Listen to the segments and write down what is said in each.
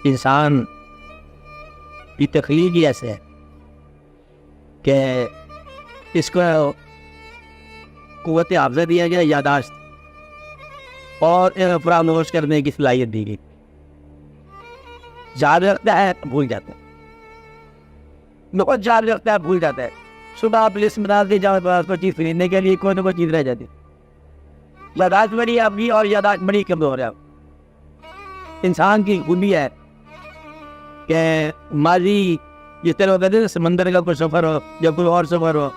انسان کی تخلیق ہی ایسے ہے کہ اس کو قوت حافظہ دیا گیا، یاداشت اور فراموش کرنے کی صلاحیت دی گئی. یاد رکھتا ہے بھول جاتا ہے، بہت یاد رکھتا ہے بھول جاتا ہے. صبح آپ لسٹ بنا کے جاؤ کوئی چیز خریدنے کے لیے، کوئی نہ کوئی چیز رہ جاتی. یاداشت بڑی آپ کی اور یاداشت بڑی کمزور ہے. انسان کی خوبی ہے کہ ماضی جس طرح ہوتا ہے سمندر کا کوئی سفر ہو یا کوئی اور سفر ہو،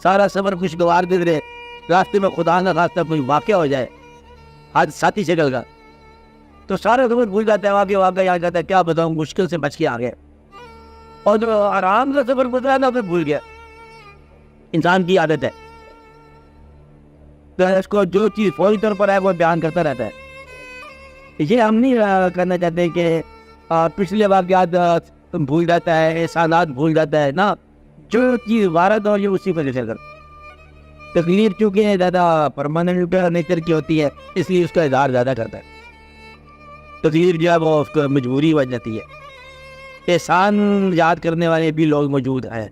سارا سفر خوشگوار گزرے، راستے میں خدا نہ خواستہ کوئی واقعہ ہو جائے حادثاتی شکل کا، تو سارا سفر بھول جاتا ہے. واقعہ یاد جاتا ہے، کیا بتاؤں مشکل سے بچ کے آ گئے. اور جو آرام کا سفر گزرا نا پھر بھول گیا. انسان کی عادت ہے تو اس کو جو چیز فوری طور پر ہے وہ بیان کرتا رہتا ہے. یہ ہم نہیں کرنا چاہتے کہ پچھلے واقعات بھول جاتا ہے، احسانات بھول جاتا ہے. نا، جو چیز وارد ہو یہ اسی پر نشر کر. تکلیف چونکہ زیادہ پرماننٹ نیچر کی ہوتی ہے اس لیے اس کا اظہار زیادہ کرتا ہے. تکلیف جو ہے وہ اس کو مجبوری بن جاتی ہے. احسان یاد کرنے والے بھی لوگ موجود ہیں،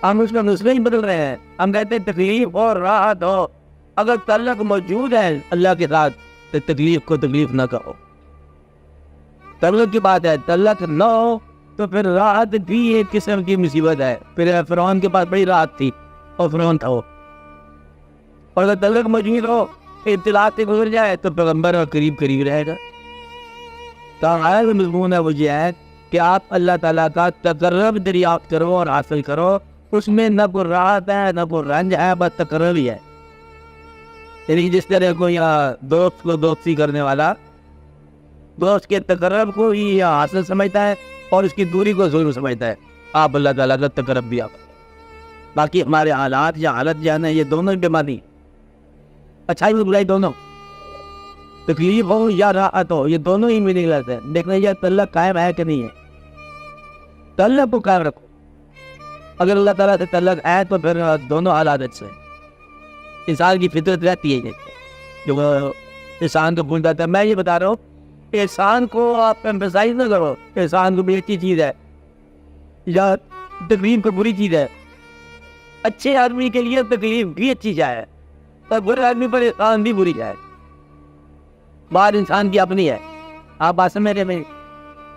ہم اس کا نسخہ ہی بدل رہے ہیں. ہم کہتے ہیں تکلیف ہو راحت ہو، اگر تعلق موجود ہے اللہ کے ساتھ تو تکلیف کو تکلیف نہ کہو. تعلق کی بات ہے، تعلق نہ ہو تو پھر راحت بھی ایک قسم کی مصیبت ہے. پھر فرعون کے پاس بڑی راحت تھی اور فرعون تھا وہ. اور اگر تعلق موجود ہو، اطلاع سے گزر جائے تو پیغمبر اور قریب قریب رہے گا. تو آیا جو مضمون ہے وہ یہ ہے کہ آپ اللہ تعالیٰ کا تقرب دریافت کرو اور حاصل کرو. اس میں نہ کوئی راحت ہے نہ کوئی رنج ہے، بس تقرب ہی ہے. یعنی جس طرح کوئی دوست کو دوستی کرنے والا دوست کے تقرب کو ہی حاصل سمجھتا ہے اور اس کی دوری کو ضرور سمجھتا ہے، آپ اللہ تعالیٰ کا تقرب بھی آپ. باقی ہمارے حالات یا حالت جانا یہ دونوں بیماری، اچھائی اور برائی دونوں، تکلیف ہو یا راحت ہو، یہ دونوں ہی میننگ لیس ہے. دیکھنا یہ تعلق قائم ہے کہ نہیں ہے. تعلق کو قائم رکھو. اگر اللہ تعالیٰ سے تعلق ہے تو پھر دونوں حالات اچھے ہیں. انسان کی فطرت رہتی ہے جو انسان کو بھول جاتا ہے. میں یہ بتا رہا ہوں، احسان کو آپ ایمفسائز نہ کرو. احسان کو بھی اچھی چیز ہے یا تکلیف کو بری چیز ہے. اچھے آدمی کے لیے تکلیف بھی اچھی چیز ہے اور برے آدمی پر احسان بھی بری ہے. بات انسان کی اپنی ہے. آپ بات سمجھ رہے ہیں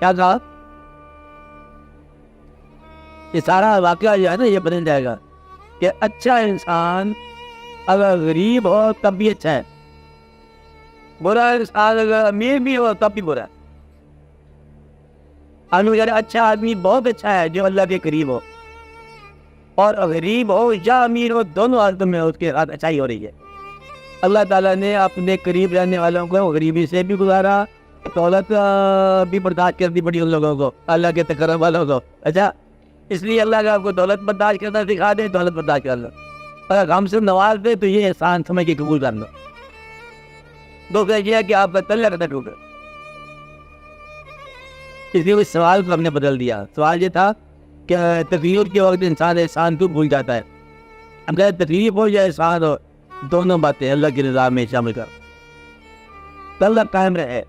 کیا کہا؟ یہ سارا واقعہ جو ہے نا یہ بدل جائے گا کہ اچھا انسان اگر غریب ہو تب بھی اچھا ہے، برا انسان اگر امیر بھی ہو تب بھی برا ہے. اچھا آدمی بہت اچھا ہے جو اللہ کے قریب ہو، اور غریب ہو یا امیر ہو دونوں حالتوں میں اس کے ساتھ اچھائی ہو رہی ہے. اللہ تعالیٰ نے اپنے قریب رہنے والوں کو غریبی سے بھی گزارا، دولت بھی برداشت کرنی پڑی ان لوگوں کو، اللہ کے تقرب والوں کو. اچھا، اس لیے اللہ کا آپ کو دولت برداشت کرنا سکھا دے، دولت برداشت کر لو. اگر ہم سے نواز دے تو یہ احسان سمجھ کے قبول کر لو. دوسرا یہ ہے کہ آپ کا تعلق نہ ٹوٹے. اس لیے اس سوال کو ہم نے بدل دیا. سوال یہ تھا کہ تکلیف کے وقت انسان احسان کو بھول جاتا ہے. ہم کہتے ہیں تکلیف ہو یا احسان ہو دونوں باتیں اللہ کی رضا میں شامل کر. تعلق قائم رہے.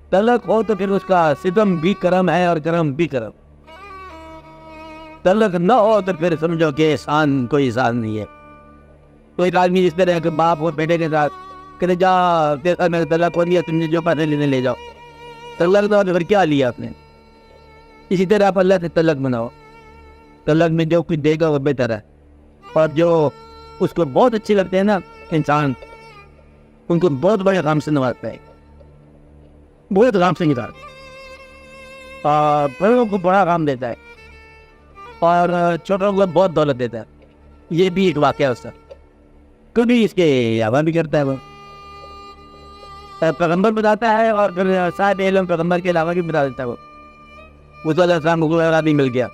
تعلق ہو تو پھر اس کا ستم بھی کرم ہے اور کرم بھی کرم. تعلق نہ ہو تو پھر سمجھو کہ احسان کوئی احسان نہیں ہے. کوئی آدمی جس طرح کہ باپ ہو بیٹے کے ساتھ کہتے جا دیکھا میرا تعلق ہو لیا، تم نے جو پیسے لینے لے جاؤ. تعلق نہ ہو تو پھر کیا لیا آپ نے. اسی طرح آپ اللہ سے تعلق بناؤ. تعلق میں جو کچھ دے گا وہ بہتر ہے. اور جو اس کو بہت اچھے لگتے ہیں نا انسان، ان کو بہت بڑے کام سے نوازتا ہے، بہت کام سے نکالتا ہے، اور بڑوں کو بڑا کام دیتا ہے اور چھوٹوں کو بہت دولت دیتا ہے. یہ بھی ایک واقعہ ہے اس کا. کبھی اس کے علاوہ بھی کرتا ہے. وہ پیغمبر بتاتا ہے اور پھر صاحب علم پیغمبر کے علاوہ بھی بتا دیتا ہے. وہ تو اللہ السلام کو بھی مل گیا.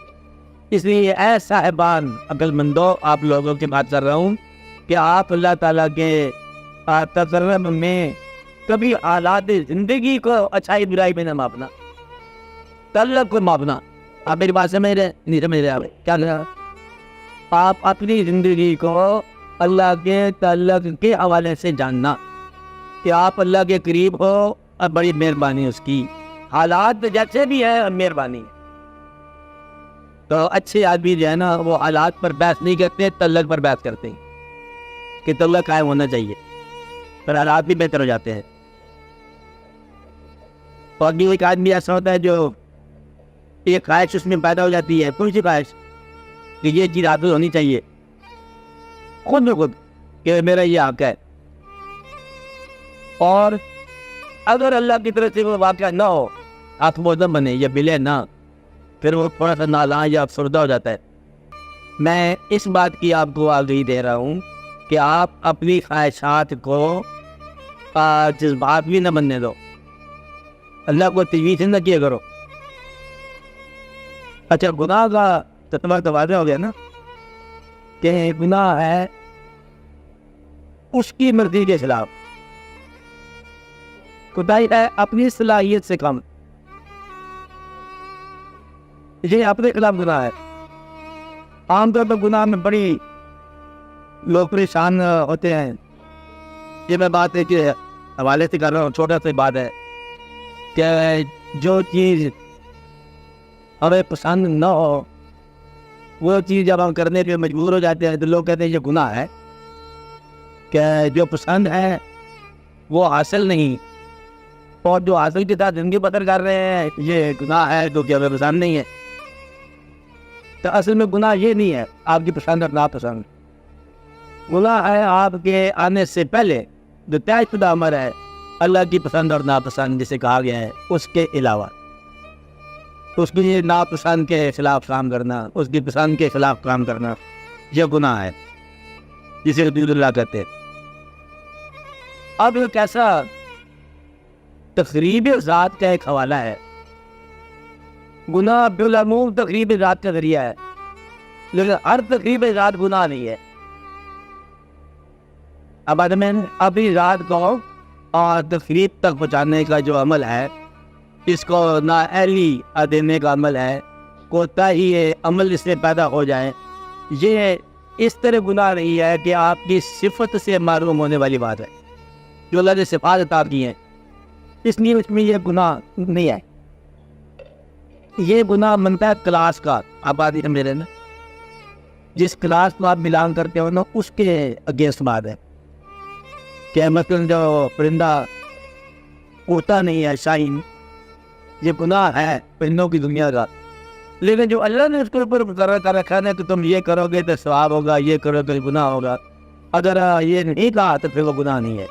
اس لیے اے صاحبان عقل مندو، آپ لوگوں کی بات کر رہا ہوں کہ آپ اللہ تعالیٰ کے تصرف میں کبھی حالات زندگی کو اچھائی برائی میں نہ ماپنا، تعلق کو ماپنا. آپ میری بات سمجھ رہے نہیں سمجھ رہے؟ آپ کیا کہا؟ آپ اپنی زندگی کو اللہ کے تعلق کے حوالے سے جاننا کہ آپ اللہ کے قریب ہو اور بڑی مہربانی اس کی، حالات جیسے بھی ہیں مہربانی ہے. تو اچھے آدمی جو ہے نا وہ حالات پر بحث نہیں کرتے, تعلق پر بحث کرتے ہیں کہ تعلق قائم ہونا چاہیے, پر حالات بھی بہتر ہو جاتے ہیں. اور بھی ایک آدمی ایسا ہوتا ہے جو ایک خواہش اس میں پیدا ہو جاتی ہے, کوئی سی خواہش کہ یہ چیز حاصل ہونی چاہیے خود بخود کہ میرا یہ حق ہے, اور اگر اللہ کی طرف سے وہ واقعہ نہ ہو, ہاتھ موزم بنے یا ملے نہ, پھر وہ تھوڑا سا نالاں یا افسردہ ہو جاتا ہے. میں اس بات کی آپ کو آگاہی دے رہا ہوں کہ آپ اپنی خواہشات کو جذبات بھی نہ بننے دو, اللہ کو تجویز نہ کیا کرو. اچھا, گناہ کا تتمہ تو واضح ہو گیا نا کہ گناہ ہے اس کی مرضی کے خلاف, کوتاہی ہے اپنی صلاحیت سے کم, یہ اپنے خلاف گناہ ہے. عام طور پر گناہ میں بڑی لوگ پریشان ہوتے ہیں. یہ میں بات ہے کہ حوالے سے کر رہا ہوں, چھوٹا سا بات ہے کہ جو چیز ہمیں پسند نہ ہو وہ چیز جب ہم کرنے پہ مجبور ہو جاتے ہیں تو لوگ کہتے ہیں یہ گناہ ہے, کہ جو پسند ہے وہ حاصل نہیں, اور جو حاصل کے ساتھ زندگی بسر کر رہے ہیں یہ گناہ ہے جو کہ ہمیں پسند نہیں ہے. تو اصل میں گناہ یہ نہیں ہے آپ کی پسند اور ناپسند, گناہ ہے آپ کے آنے سے پہلے جو طے شدہ امر ہے اللہ کی پسند اور ناپسند جسے کہا گیا ہے اس کے علاوہ, اس کی ناپسند کے خلاف کام کرنا, اس کی پسند کے خلاف کام کرنا, یہ گناہ ہے جسے حدود اللہ کہتے ہیں. اب ایک ایسا تقریب ذات کا ایک حوالہ ہے, گناہ بالعموم تقریب ذات کا ذریعہ ہے, لیکن ہر تقریب ذات گناہ نہیں ہے. اب آدمی اپنی ذات کو اور تقریب تک پہنچانے کا جو عمل ہے اس کو نااہلی دینے کا عمل ہے, کوتاہی عمل اس سے پیدا ہو جائے, یہ اس طرح گناہ نہیں ہے کہ آپ کی صفت سے معلوم ہونے والی بات ہے جو اللہ نے صفات عطا کی ہیں, اس لیے اس میں یہ گناہ نہیں ہے. یہ گناہ بنتا ہے کلاس کا. آپ بات ہی سمجھ رہے نا, جس کلاس کو آپ بلانگ کرتے ہو نا اس کے اگینسٹ بات ہے کہ مثلا جو پرندہ اڑتا نہیں ہے شاہین, یہ گناہ ہے پرندوں کی دنیا کا, لیکن جو اللہ نے اس کے اوپر مقرر کر رکھا ہے کہ تم یہ کرو گے تو ثواب ہوگا, یہ کرو گے گناہ ہوگا, اگر یہ نہیں کہا تو پھر وہ گناہ نہیں ہے.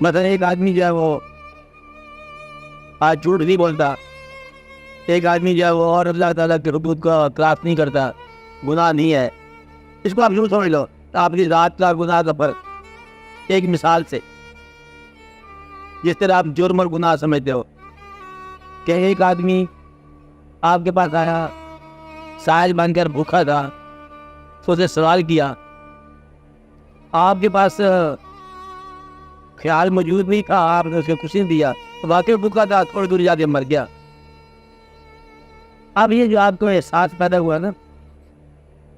مثلا ایک آدمی جو ہے وہ آج جھوٹ نہیں بولتا, ایک آدمی جو ہے وہ اور اللہ تعالیٰ کے حدود کو کراس نہیں کرتا, گناہ نہیں ہے. اس کو آپ یوں سمجھ لو, آپ کی ذات کا گناہ کا فرق ایک مثال سے, جس طرح آپ جرم اور گناہ سمجھتے ہو کہ ایک آدمی آپ کے پاس آیا, سائل بن کر بھوکا تھا, تو اسے سوال کیا, آپ کے پاس خیال موجود نہیں تھا, آپ نے اس کو کچھ نہیں دیا, واقعی بھوکا تھا, تھوڑی دور جا کے مر گیا. اب یہ جو آپ کو احساس پیدا ہوا نا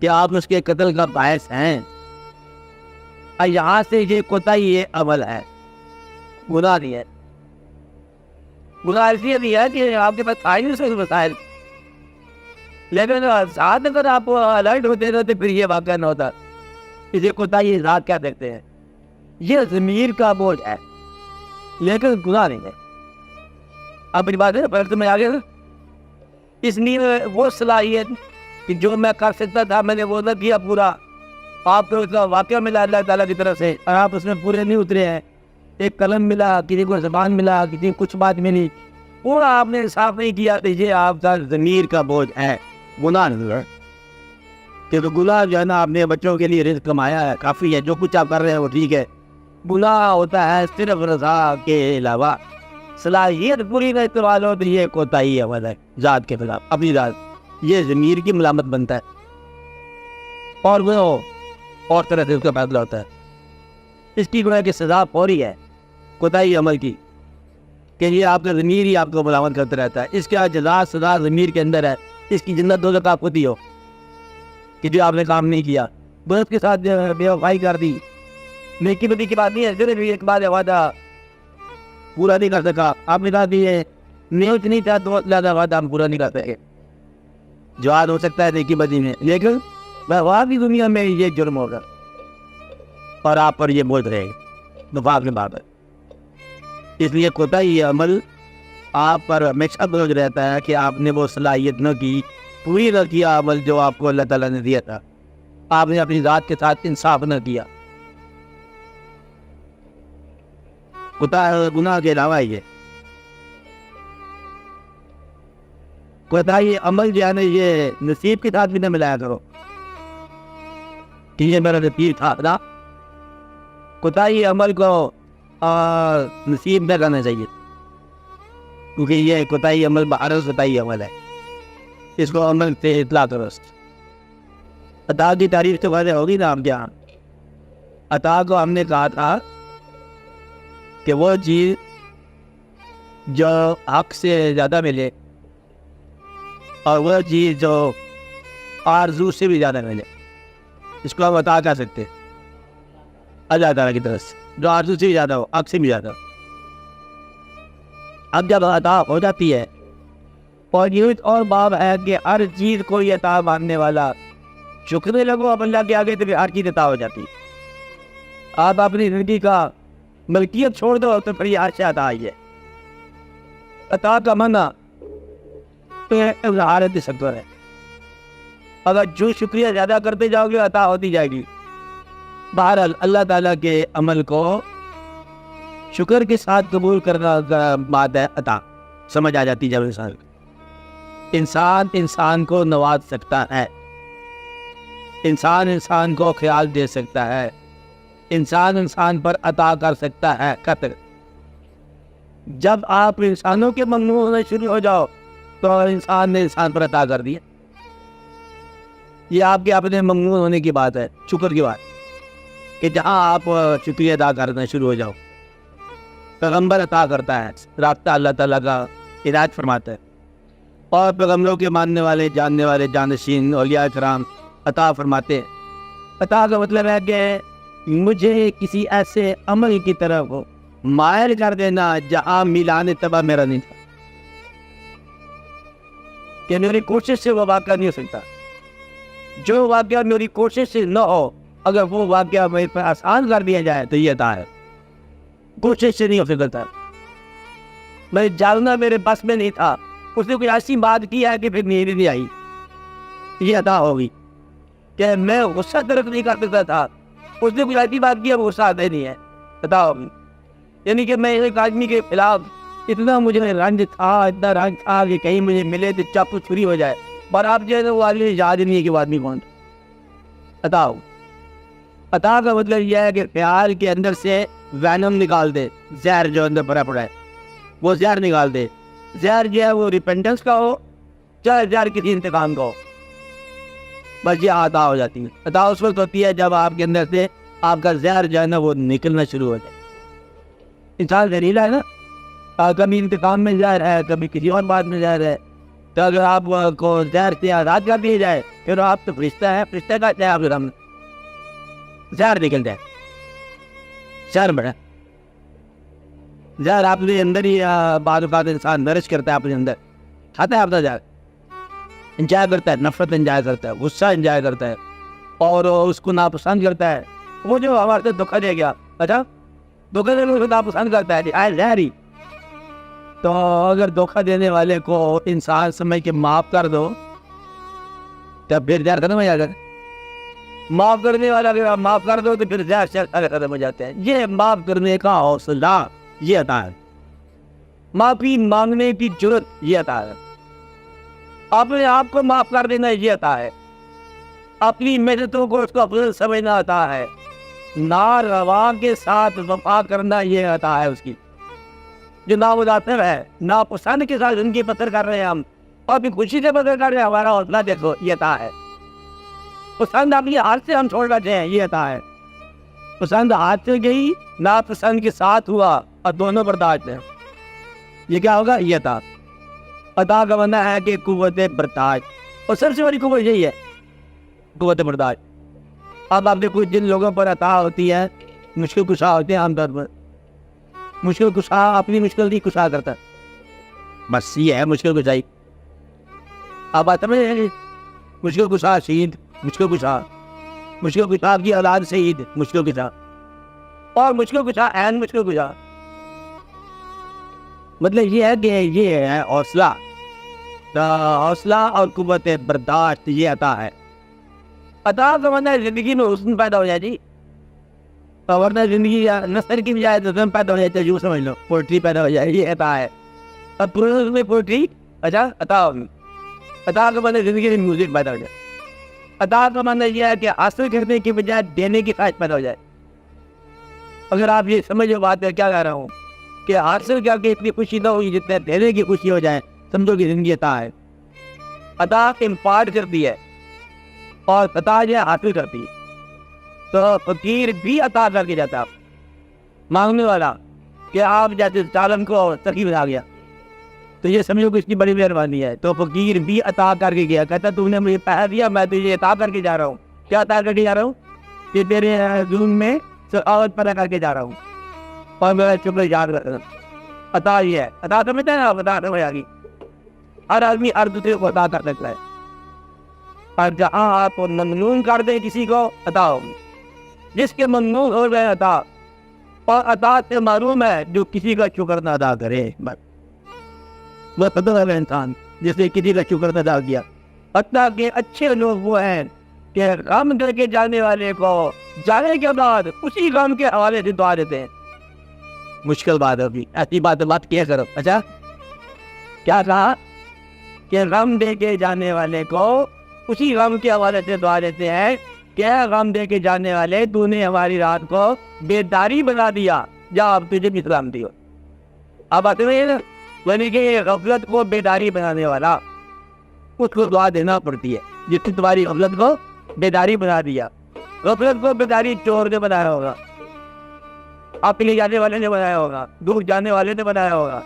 کہ آپ اس کے قتل کا باعث ہیں, یہاں سے یہ کوتاہی یہ عمل ہے, گناہ نہیں ہے. گناہ اس لیے نہیں ہے کہ آپ کے پاس آئی نہیں سکتے مسائل, لیکن ساتھ اگر آپ الرٹ ہوتے رہتے پھر یہ واقعہ نہ ہوتا. اسے کوتاہی ذات کیا دیکھتے ہیں, یہ ضمیر کا بوجھ ہے لیکن گناہ نہیں ہے. اپنی بات ہے پہلے تو میں آگے, اس لیے وہ صلاحیت کہ جو میں کر سکتا تھا میں نے وہ نہ کیا پورا, آپ کو اس کا واقعہ ملا اللہ تعالیٰ کی طرف سے اور آپ اس میں پورے نہیں اترے ہیں. ایک قلم ملا, کسی کو زبان ملا, کسی کو کچھ بات ملی, پورا آپ نے صاف نہیں کیا, تو یہ آپ کا ضمیر کا بوجھ ہے, گناہ نہیں ہے. کہ گناہ جو ہے نا آپ نے بچوں کے لیے رزق کمایا ہے, کافی ہے, جو کچھ آپ کر رہے ہیں وہ ٹھیک ہے. گناہ ہوتا ہے صرف رضا کے علاوہ صلاحیت پوری نہ استعمال ہو تو یہ کوتاہی عمل ہے ذات کے خلاف, اپنی ذات, یہ ضمیر کی ملامت بنتا ہے اور وہ اور طرح سے اس کا فیصلہ ہوتا ہے. اس کی گناہ کی سزا فوری ہے کوتاہی عمل کی, کہ یہ آپ کا ضمیر ہی آپ کو ملامت کرتا رہتا ہے. اس کا جزا سزا ضمیر کے اندر ہے, اس کی جنت دوزخ آپ ہوتی ہو کہ جو آپ نے کام نہیں کیا, بس کے ساتھ بے وفائی کر دی, نیکی بدی کی بات نہیں ہے, صرف ایک بات ہے وعدہ پورا نہیں کر سکا, آپ نے کہا کہ نیت نہیں تھا تو اللہ کا وعدہ ہم پورا نہیں کر سکے. جواد ہو سکتا ہے نیکی بدی میں, لیکن وہاں کی دنیا میں یہ جرم ہوگا اور آپ پر یہ بوجھ رہے گا نفاق میں بات ہے. اس لیے کوتاہی عمل آپ پر ہمیشہ بوجھ رہتا ہے کہ آپ نے وہ صلاحیت نہ کی, پوری نہ کیا عمل جو آپ کو اللہ تعالیٰ نے دیا تھا. آپ نے اپنی ذات کے ساتھ انصاف نہ کیا. گناہ کے علاوہ یہ کوتاہی عمل جو ہے نا, یہ نصیب کے ساتھ بھی نہ ملایا کرو کہ یہ میرا نصیب تھا نا. کوتاہی عمل کو نصیب نہ کرنا چاہیے, کیونکہ یہ کوتاہی عمل بہرحال کوتاہی عمل ہے. اس کو عمل سے اطلاع درست. عطا کی تعریف تو واضح ہوگی نا آپ کے یہاں. عطا کو ہم نے کہا تھا کہ وہ چیز جو حق سے زیادہ ملے اور وہ چیز جو آرزو سے بھی زیادہ ملے, اس کو ہم عطا کہہ سکتے ہیں اللہ تعالیٰ کی طرف سے, جو آرزو سے بھی زیادہ ہو, حق سے بھی زیادہ ہو. اب جب عطا ہو جاتی ہے, اور یہ اور باب ہے کہ ہر چیز کو یہ عطا ماننے والا شکر لگو اب اللہ کے آگے, تو پھر ہر چیز عطا ہو جاتی. آپ اپنی زندگی کا ملکیت چھوڑ دو تو پھر یہ عرش عطا آئی ہے. عطا کا منع تو اظہارت شکر ہے. اگر جو شکریہ زیادہ کرتے جاؤ گے عطا ہوتی جائے گی. بہرحال اللہ تعالیٰ کے عمل کو شکر کے ساتھ قبول کرنا بات ہے عطا, سمجھ آ جاتی جب انسان کو نواز سکتا ہے, انسان کو خیال دے سکتا ہے, انسان پر عطا کر سکتا ہے قطر. جب آپ انسانوں کے ممنوع ہونے شروع ہو جاؤ تو انسان نے انسان پر عطا کر دیا. یہ آپ کے اپنے ممنوع ہونے کی بات ہے, شکر کی بات, کہ جہاں آپ شکریہ ادا کرنا شروع ہو جاؤ. پیغمبر عطا کرتا ہے, رابطہ اللہ تعالیٰ کا عنایت فرماتا ہے, اور پیغمبروں کے ماننے والے, جاننے والے, جانشین اولیاء کرام عطا فرماتے ہیں. عطا کا مطلب ہے کہ مجھے کسی ایسے عمل کی طرف مائل کر دینا جہاں میلان تباہ میرا نہیں تھا, کہ میری کوشش سے وہ واقعہ نہیں ہو سکتا. جو واقعہ میری کوشش سے نہ ہو, اگر وہ واقعہ میرے پر آسان کر دیا جائے تو یہ عطا ہے. کوشش سے نہیں ہو سکتا, میں جاننا میرے بس میں نہیں تھا, اس نے کوئی ایسی بات کی ہے کہ پھر نیند نہیں آئی, یہ عطا ہوگی. کہ میں غصہ درک نہیں کر سکتا تھا, اس نے کوئی ایسی بات کی ہے وہ غصہ آتا ہی نہیں ہے, عطا ہوگی. یعنی کہ میں ایک آدمی کے خلاف اتنا مجھے رنج تھا کہ کہیں مجھے ملے تو چاقو چھری ہو جائے, پر آپ جو ہے نا وہ آدمی یاد نہیں ہے کہ وہ آدمی کون تھا. عطا ہو. عطا کا مطلب یہ ہے کہ خیال کے اندر سے وینم نکال دے, زہر جو اندر بھرا پڑا ہے وہ زہر نکال دے. زہر جو ہے وہ ریپینٹنس کا ہو, چاہے زہر کسی انتقام کا ہو, بس یہ عطا ہو جاتی ہے. عطا اس وقت ہوتی ہے جب آپ کے اندر سے آپ کا زہر جو ہے نا وہ نکلنا شروع ہو جائے. انسان زہریلا ہے نا, کبھی انتقام میں زہر ہے, کبھی کسی اور بات میں زہر ہے. تو اگر آپ کو زہر سے آزاد کر دیا جائے پھر آپ تو فرشتہ ہے, فرشتہ کا چاہے آپ ہم زہر نکل جائے. زہر بڑا زہر آپ کے اندر ہی بعض اوقات انسان نرش کرتا ہے, اپنے اندر کھاتا ہے اپنا زہر, انجوائے کرتا ہے, نفرت انجوائے کرتا ہے, غصہ انجوائے کرتا ہے, اور اس کو ناپسند کرتا ہے. وہ جو ہمارے سے دھوکہ دے گیا, اچھا دھوکہ دینے کو ناپسند کرتا ہے, آئے زہر ہی. تو اگر دھوکہ دینے والے کو انسان سمجھ کے معاف کر دو تب پھر زہر ختم ہو جائے گا. معاف کرنے والا اگر آپ معاف کر دو تو پھر زہر ختم ہو جاتے ہیں. یہ معاف کرنے کا حوصلہ یہ عطا ہے, معافی مانگنے کی جرت یہ عطا ہے, اپنے آپ کو معاف کر دینا یہ عطا ہے, اپنی محنتوں کو اس کو افضل سمجھنا عطا ہے, ناروا کے ساتھ وفا کرنا یہ عطا ہے اس کی. جو نامناسب ہے, ناپسند کے ساتھ ان کی پتھر کر رہے ہیں ہم, اور بھی خوشی سے پتھر کر رہے ہیں, ہمارا حوصلہ دیکھو یہ عطا ہے. پسند اپنی ہاتھ سے ہم چھوڑ بیٹھے ہیں, یہ عطا ہے. پسند ہاتھ سے گئی, ناپسند کے ساتھ ہوا, اور دونوں برداشت ہیں, یہ کیا ہوگا, یہ عطا. عطا کا معنی ہے کہ قوت برداشت, اور سب سے بڑی قوت یہی ہے, قوت برداشت. اب آپ دیکھو جن لوگوں پر عطا ہوتی ہے مشکل کشا ہوتے ہیں, عام طور پر مشکل کشا اپنی مشکل نہیں کشا کرتا, بس یہ ہے مشکل کشائی. آپ بات سمجھ رہے ہیں؟ مشکل کشا شہید، مشکل کشا، مشکل کشا کی اولاد شہید، مشکل کشا، اور مشکل کشا عین مشکل کشا. مطلب یہ ہے کہ یہ ہے حوصلہ، حوصلہ اور قوت برداشت، یہ عطا ہے. عطا کا مطلب ہے زندگی میں حسن پیدا ہو جائے جی، ورنہ زندگی نثر کی بجائے نظم پیدا ہو جائے تو یوں سمجھ لو پوئٹری پیدا ہو جائے، یہ عطا ہے. اب پورے میں پوئٹری اچھا عطا ہوگی. عطا کا مطلب زندگی میں میوزک پیدا ہو جائے. عطا کا مطلب یہ ہے کہ حاصل کرنے کی بجائے دینے کی خواہش پیدا ہو جائے. اگر آپ یہ سمجھو بات ہے کیا کہہ رہا ہوں کہ حاصل کر کے اتنی خوشی نہ ہوئی جتنے دینے کی خوشی ہو جائے، سمجھو کہ زندگی عطا ہے. عطا امپارٹ کرتی ہے اور عطا جو ہے حاصل کرتی ہے. تو فقیر بھی عطا کر کے جاتا ہے مانگنے والا، کہ آپ جیسے چالن کو سخی بنا گیا تو یہ سمجھو کہ اس کی بڑی مہربانی ہے. تو فقیر بھی عطا کر کے گیا، کہتا تم نے مجھے پیسہ دیا، میں تجھے عطا کر کے جا رہا ہوں. کیا عطا کر کے جا رہا ہوں؟ کہ تیرے ظلم میں سخاوت پیدا کر کے جا رہا ہوں اور میرا شکر یاد رکھنا. عطا یہ ہے. عطا سمجھتے ہیں آپ؟ عطا سمجھ آ گئی. ہر آدمی ہر دوسرے کو عطا کر سکتا ہے، اور جہاں آپ ممنون کر دیں کسی کو عطا ہوگی. جس کے ممنون ہو گئے عطا، اور عطا سے معلوم ہے جو کسی کا شکر نہ ادا کرے، بس وہ قدر ہے انسان جس نے کسی کا شکر نہ ادا کیا. حتیٰ کہ اچھے لوگ وہ ہیں کہ غم کر کے جانے والے کو جانے کے بعد اسی غم کے حوالے سے دعا دیتے ہیں. مشکل بات ہوگی، ایسی بات کیا کرو. اچھا کیا کہا کہ غم دے کے جانے والے کو اسی غم کے حوالے سے دعا دیتے ہیں کہ غم دے کے جانے والے تو نے ہماری رات کو بیداری بنا دیا، جا اب تجھے بھی سلامتی ہو. اب آتے ہیں یعنی کہ غفلت کو بیداری بنانے والا، اس کو دعا دینا پڑتی ہے جس نے تمہاری غفلت کو بیداری بنا دیا. غفلت کو بیداری چور نے بنایا ہوگا، آپ کے لے جانے والے نے بنایا ہوگا، دور جانے والے نے بنایا ہوگا،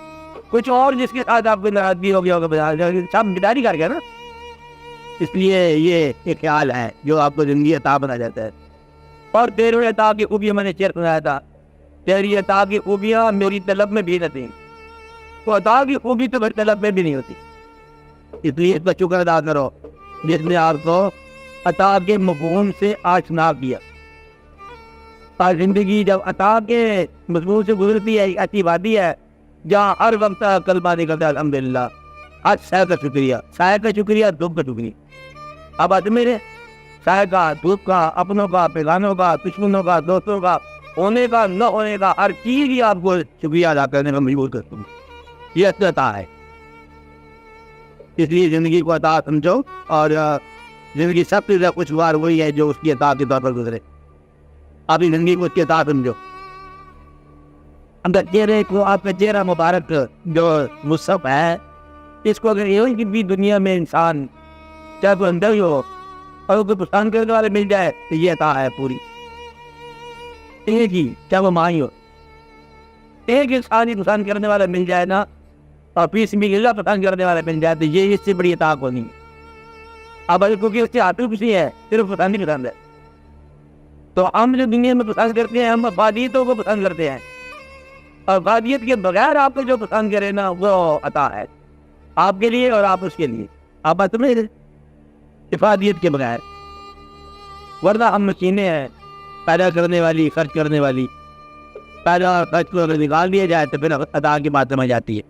کچھ اور جس کے ساتھ آپ کو ناراضگی ہو گیا ہوگا، سب بیداری کر گیا نا. اس لیے یہ ایک خیال ہے جو آپ کو زندگی عطا بنا جاتا ہے. اور تیرے عطا کی خوبیاں میں نے شیئر بنایا تھا، تیری عطا کی خوبیاں میری طلب میں بھی نہ تھیں. تو عطا کی خوبی تو میری طلب میں بھی نہیں ہوتی. اس لیے اس کا شکر ادا کرو جس نے آپ کو عطا کے مفہوم سے آشنا کیا. اور زندگی جب عطا کے مضمون سے گزرتی ہے، ایسی وادی ہے جہاں ہر وقت کلمہ نکلتا ہے الحمدللہ. آج سایہ کا شکریہ، سایہ کا شکریہ، دھوپ کا شکریہ. اب آج میرے سایہ کا، دھوپ کا، اپنوں کا، بیگانوں کا، دشمنوں کا، دوستوں کا، ہونے کا، نہ ہونے کا، ہر چیز ہی آپ کو شکریہ ادا کرنے میں مجبور کرتا ہوں. یہ اصل عطا ہے. اس لیے زندگی کو عطا سمجھو، اور زندگی سب سے زیادہ خوشگوار وہی ہے جو اس کی عطا کے طور پر گزرے. اپنی زندگی کو اس کی عطا سمجھو. اندر چہرے کو، آپ کا چہرہ مبارک جو مصحف ہے، اس کو اگر یہ بھی دنیا میں انسان چاہے کوئی اندر ہی ہو اور کوئی پسند کرنے والے مل جائے تو یہ عطا ہے پوری. ایک ہی، چاہے وہ ماں ہی ہو، ایک انسان ہی پسند کرنے والا مل جائے نا، اور پیس بھی اللہ پسند کرنے والا مل جائے تو یہ اس سے بڑی عطا کو نہیں. اب کیونکہ اس سے آتی کچھ نہیں ہے، صرف پسند ہی پسند ہے. تو ہم جو دنیا میں پسند کرتے ہیں، ہم افادیتوں کو پسند کرتے ہیں، اور افادیت کے بغیر آپ کو جو پسند کرے نا وہ عطا ہے آپ کے لیے اور آپ اس کے لیے. آپ بات سمجھ رہے؟ افادیت کے بغیر. ورنہ ہم مشینیں ہیں پیدا کرنے والی، خرچ کرنے والی. پیدا خرچ کو اگر نکال دیا جائے تو پھر عطا کی بات سمجھ آتی ہے.